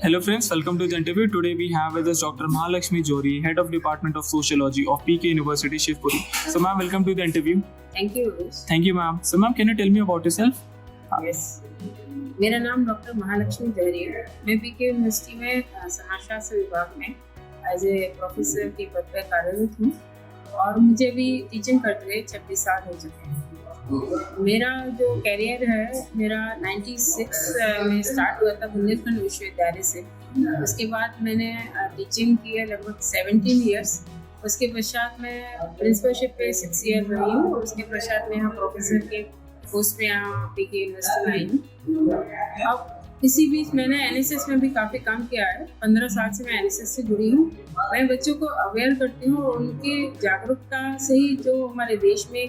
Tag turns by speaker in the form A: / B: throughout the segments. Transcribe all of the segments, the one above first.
A: Hello friends, welcome to the interview. Today we have with us Dr. Mahalakshmi Johri, Head of Department of Sociology of PK University, Shivpuri. So ma'am, welcome to the interview.
B: Thank you, Vish.
A: Thank you ma'am. So ma'am, can you tell me about yourself?
B: Yes. मेरा नाम doctor Mahalakshmi जौहरी है। मैं पीके university में समाजशास्त्र विभाग में as a professor के पद पर कार्यरत हूँ और मुझे भी टीचिंग करते हुए 26 साल हो चुके हैं। मेरा जो कैरियर है मेरा 96 में स्टार्ट हुआ था बुंदेलखंड विश्वविद्यालय से। उसके बाद मैंने टीचिंग की है लगभग 17 ईयर्स। उसके पश्चात मैं प्रिंसिपलशिप पे 6 ईयर रही हूँ और उसके पश्चात मैं यहाँ प्रोफेसर के पोस्ट पे यहाँ पीके यूनिवर्सिटी में आई हूँ। अब इसी बीच मैंने एनएसएस में भी काफ़ी काम किया है। 15 साल से मैं एनएसएस से जुड़ी हूँ। मैं बच्चों को अवेयर करती हूँ और उनकी जागरूकता से ही जो हमारे देश में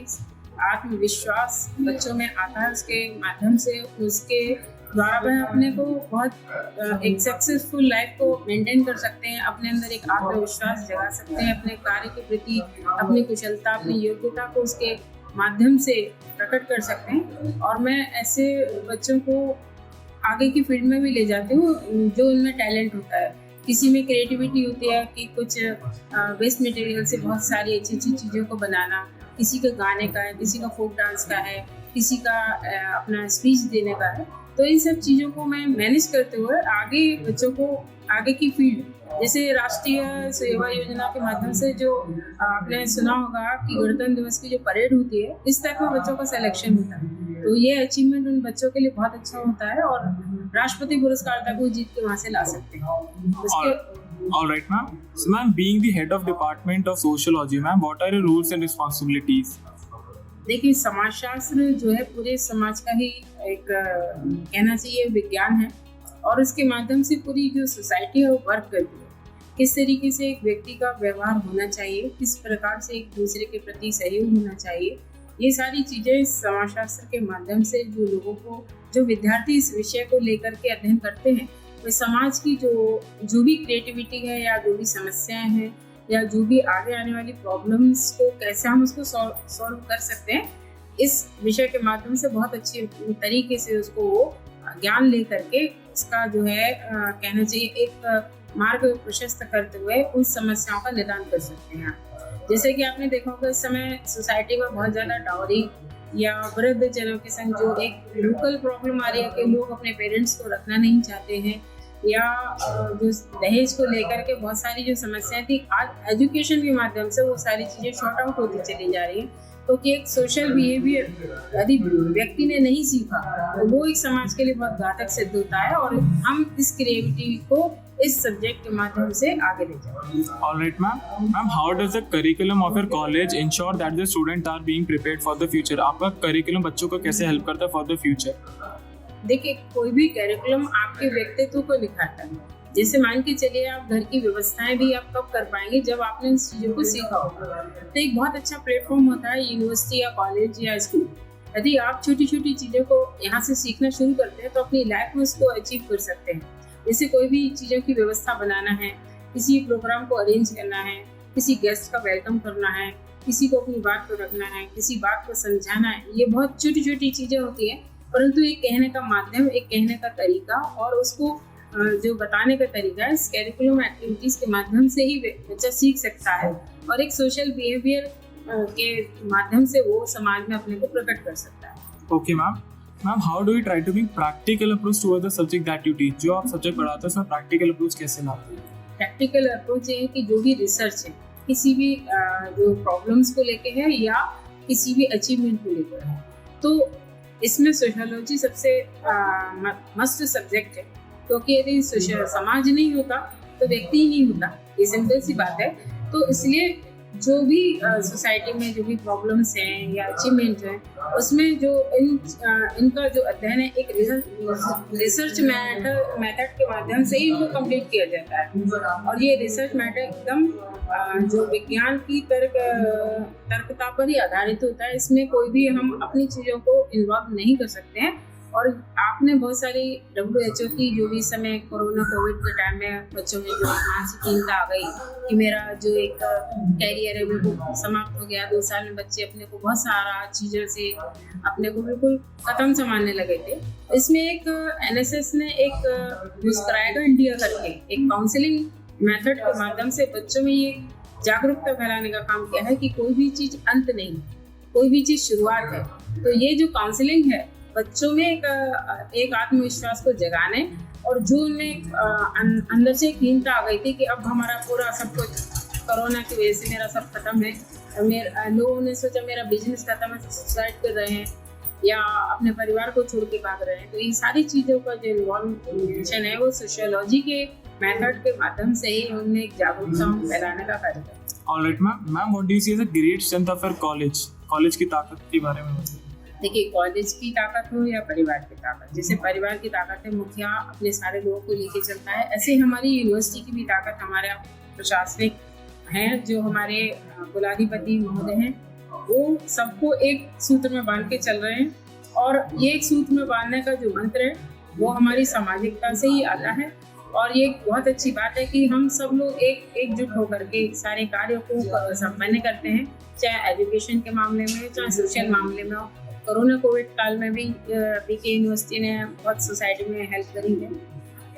B: आत्मविश्वास बच्चों में आता है उसके माध्यम से उसके द्वारा वह अपने को बहुत एक सक्सेसफुल लाइफ को मेंटेन कर सकते हैं, अपने अंदर एक आत्मविश्वास जगा सकते हैं, अपने कार्य के प्रति अपनी कुशलता अपनी योग्यता को उसके माध्यम से प्रकट कर सकते हैं। और मैं ऐसे बच्चों को आगे की फील्ड में भी ले जाती हूँ जो उनमें टैलेंट होता है। किसी में क्रिएटिविटी होती है कि कुछ वेस्ट मटेरियल से बहुत सारी अच्छी अच्छी चीज़ों को बनाना, किसी का गाने का है, किसी का फोक डांस का है, किसी का अपना स्पीच देने का है। तो इन सब चीज़ों को मैं मैनेज करते हुए आगे बच्चों को आगे की फील्ड जैसे राष्ट्रीय सेवा योजना के माध्यम से जो आपने सुना होगा कि गणतंत्र दिवस की जो परेड होती है इस टाइप में बच्चों का सिलेक्शन होता है। तो ये अचीवमेंट उन बच्चों के लिए बहुत अच्छा होता है और राष्ट्रपति पुरस्कार तक वो जीत के वहाँ से ला सकते हैं।
A: All right ma'am. So ma'am, being the head of department of sociology, ma'am, what are your roles and responsibilities?
B: देखिए समाजशास्त्र जो है पूरे समाज का ही एक कहना चाहिए विज्ञान है और उसके माध्यम से पूरी जो सोसाइटी है वो वर्क करती है। किस तरीके से एक व्यक्ति का व्यवहार होना चाहिए, किस प्रकार से एक दूसरे के प्रति सहयोग होना चाहिए, ये सारी चीज़ें समाजशास्त्र के माध्यम से जो लोगों को जो विद्यार्थी इस विषय को लेकर के अध्ययन करते हैं वे समाज की जो भी क्रिएटिविटी है या जो भी समस्याएं हैं या जो भी आगे आने वाली प्रॉब्लम्स को कैसे हम उसको सॉल्व कर सकते हैं इस विषय के माध्यम से बहुत अच्छे तरीके से उसको वो ज्ञान ले करके उसका जो है कहना चाहिए एक मार्ग प्रशस्त करते हुए उन समस्याओं का निदान कर सकते हैं। जैसे कि आपने देखा होगा इस समय सोसाइटी में बहुत ज़्यादा डाउरी या वृद्ध जनों के संग जो एक लोकल प्रॉब्लम आ रही है कि लोग अपने पेरेंट्स को रखना नहीं चाहते हैं या जो दहेज को लेकर के बहुत सारी जो समस्याएं थी आज एजुकेशन के माध्यम से वो सारी चीज़ें शॉर्ट आउट होती चली जा रही हैं। क्योंकि एक सोशल बिहेवियर यदि व्यक्ति ने नहीं सीखा तो वो एक समाज के लिए बहुत घातक सिद्ध होता है और हम इस क्रिएटिविटी को इस सब्जेक्ट के माध्यम से आगे ले जाएंगे।
A: All right ma'am. Ma'am, how does the curriculum of your college ensure that the students are being prepared for the future? आपका curriculum बच्चों को कैसे help करता है for the future?
B: देखिए कोई भी कैरिकुलम आपके व्यक्तित्व को दिखाता है। जैसे मान के चलिए आप घर की व्यवस्थाएं भी आप कब कर पाएंगे जब आपने इन चीज़ों को सीखा होगा। तो एक बहुत अच्छा प्लेटफॉर्म होता है यूनिवर्सिटी या कॉलेज या स्कूल। यदि आप छोटी छोटी चीज़ों को यहाँ से सीखना शुरू करते हैं तो अपनी लाइफ में उसको अचीव कर सकते हैं। जैसे कोई भी चीज़ों की व्यवस्था बनाना है, किसी प्रोग्राम को अरेंज करना है, किसी गेस्ट का वेलकम करना है, किसी को अपनी बात को रखना है, किसी बात को समझाना है, ये बहुत छोटी छोटी चीज़ें होती हैं परंतु एक कहने का माध्यम एक कहने का तरीका और उसको जो बताने का तरीका है इस कैरिकुलम एक्टिविटीज़ के माध्यम से ही बच्चा सीख सकता है और एक सोशल बिहेवियर के माध्यम से वो समाज में अपने को प्रकट कर सकता है।
A: Okay ma'am. Ma'am, how do you try to be practical approach towards the subject that you teach? जो आप सब्जेक्ट पढ़ाते हैं उसमें प्रैक्टिकल अप्रोच कैसे लाते हैं?
B: प्रैक्टिकल अप्रोच ये है कि जो भी रिसर्च है किसी भी जो प्रॉब्लम्स को लेके है या किसी भी अचीवमेंट को लेकर है तो इसमें सोशियोलॉजी सबसे मस्ट सब्जेक्ट है क्योंकि यदि समाज नहीं होता तो व्यक्ति ही नहीं होता, ये सिंपल सी बात है। तो इसलिए जो भी सोसाइटी में जो भी प्रॉब्लम्स हैं या अचीवमेंट है उसमें जो इनका जो अध्ययन है एक रिसर्च मेथड के माध्यम से ही इनको कंप्लीट किया जाता है और ये रिसर्च मेथड एकदम जो विज्ञान की तर्कता पर ही आधारित होता है। इसमें कोई भी हम अपनी चीज़ों को इन्वॉल्व नहीं कर सकते हैं और आपने बहुत सारी WHO की जो भी इस समय कोरोना कोविड के टाइम में बच्चों में जो मानसिक चिंता आ गई कि मेरा जो एक कैरियर है बिल्कुल समाप्त हो गया, 2 साल में बच्चे अपने को बहुत सारा चीज़ों से अपने को बिल्कुल ख़त्म समझने लगे थे। इसमें एक NSS ने एक मुस्कुराएगा इंडिया करके एक काउंसलिंग मेथड के माध्यम से बच्चों में ये जागरूकता फैलाने का काम किया है कि कोई भी चीज़ अंत नहीं, कोई भी चीज़ शुरुआत है। तो ये जो काउंसलिंग है बच्चों में एक आत्मविश्वास को जगाने और जो उनमें अंदर से एक हीनता आ गई थी कि अब हमारा पूरा सब कुछ कोरोना की वजह से मेरा सब खत्म है, लोगों ने सोचा मेरा बिजनेस खत्म है, सुसाइड कर रहे हैं या अपने परिवार को छोड़ के भाग रहे हैं। तो ये सारी चीज़ों का जो इन्वॉल्वेशन है वो सोशियोलॉजी के मेथड के माध्यम से ही उनने एक जागरूकता फैलाने का कार्य किया।
A: Alright ma'am, what do you see as a great strength of your college की ताकत के बारे में बताइए।
B: देखिए, कॉलेज की ताकत हो या परिवार की ताकत, जैसे परिवार की ताकत है मुखिया अपने सारे लोगों को लेके चलता है, ऐसे हमारी यूनिवर्सिटी की भी ताकत हमारे प्रशासनिक हैं जो हमारे कुलाधिपति महोदय हैं, वो सबको एक सूत्र में बांध के चल रहे हैं। और ये एक सूत्र में बांधने का जो मंत्र है वो हमारी सामाजिकता से ही आता है। और ये बहुत अच्छी बात है कि हम सब लोग एकजुट होकर के सारे कार्यों को संपन्न करते हैं, चाहे एजुकेशन के मामले में, चाहे सोशल मामले में हो। कोरोना कोविड काल में भी बीके यूनिवर्सिटी ने बहुत सोसाइटी में हेल्प करी है,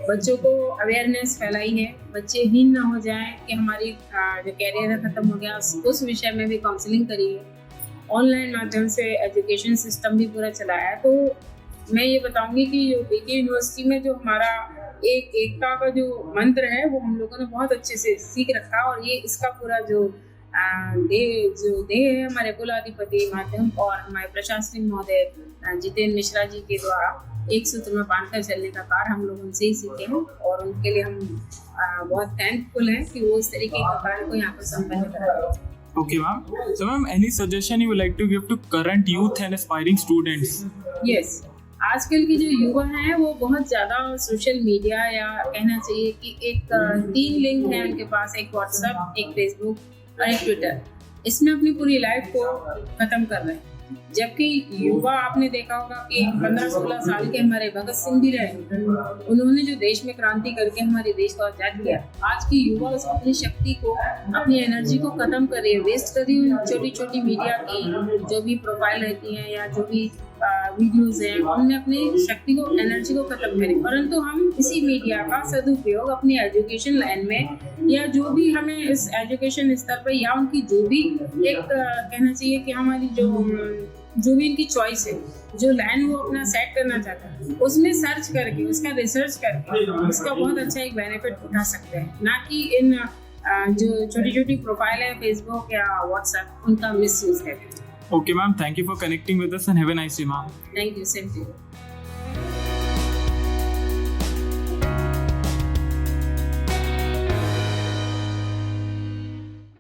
B: बच्चों को अवेयरनेस फैलाई है, बच्चे हीन ना हो जाएं कि हमारी जो कैरियर है ख़त्म हो गया, उस विषय में भी काउंसलिंग करी है। ऑनलाइन माध्यम से एजुकेशन सिस्टम भी पूरा चलाया है। तो मैं ये बताऊंगी कि जो बीके यूनिवर्सिटी में जो हमारा एकता का जो मंत्र है वो हम लोगों ने बहुत अच्छे से सीख रखा, और ये इसका पूरा जो देह है हमारे कुलाधिपति माध्यम और हमारे प्रशासनिक महोदय जितेंद्र मिश्रा जी के द्वारा एक सूत्र में बांधकर चलने का कार्य हम लोग उनसे ही सीखे हैं, और उनके लिए हम बहुत थैंकफुल हैं कि वो इस तरीके का कार्य को यहाँ पर संपन्न कर रहे हैं।
A: Okay, ma'am. So, ma'am, any suggestion you would like to give to current youth and aspiring students?
B: Yes. आजकल के जो युवा हैं वो बहुत ज़्यादा सोशल मीडिया या कहना चाहिए कि एक 3 लिंक है उनके पास, एक व्हाट्सएप, एक फेसबुक और एक ट्विटर। इसमें अपनी पूरी लाइफ को ख़त्म कर रहे हैं। जबकि युवा आपने देखा होगा कि 15-16 साल के हमारे भगत सिंह भी रहे, उन्होंने जो देश में क्रांति करके हमारे देश को आज़ाद किया। आज की युवा उस अपनी शक्ति को, अपनी एनर्जी को ख़त्म कर रही है, वेस्ट कर रही है छोटी छोटी मीडिया की जो भी प्रोफाइल रहती हैं या जो भी वीडियोज़ हैं, उनमें अपनी शक्ति को, एनर्जी को ख़त्म करें। परंतु हम इसी मीडिया का सदुपयोग अपनी एजुकेशन लाइन में या जो भी हमें इस एजुकेशन स्तर पर या उनकी जो भी एक कहना चाहिए कि हमारी जो भी इनकी चॉइस है, जो लाइन वो अपना सेट करना चाहता है, उसमें सर्च करके, उसका रिसर्च करके उसका बहुत अच्छा एक बेनिफिट उठा सकते हैं, ना कि इन जो छोटी छोटी प्रोफाइल है फेसबुक या व्हाट्सएप उनका मिसयूज करके।
A: Okay, ma'am. Thank you for connecting with us and have a nice day, ma'am.
B: Thank you. Same to you.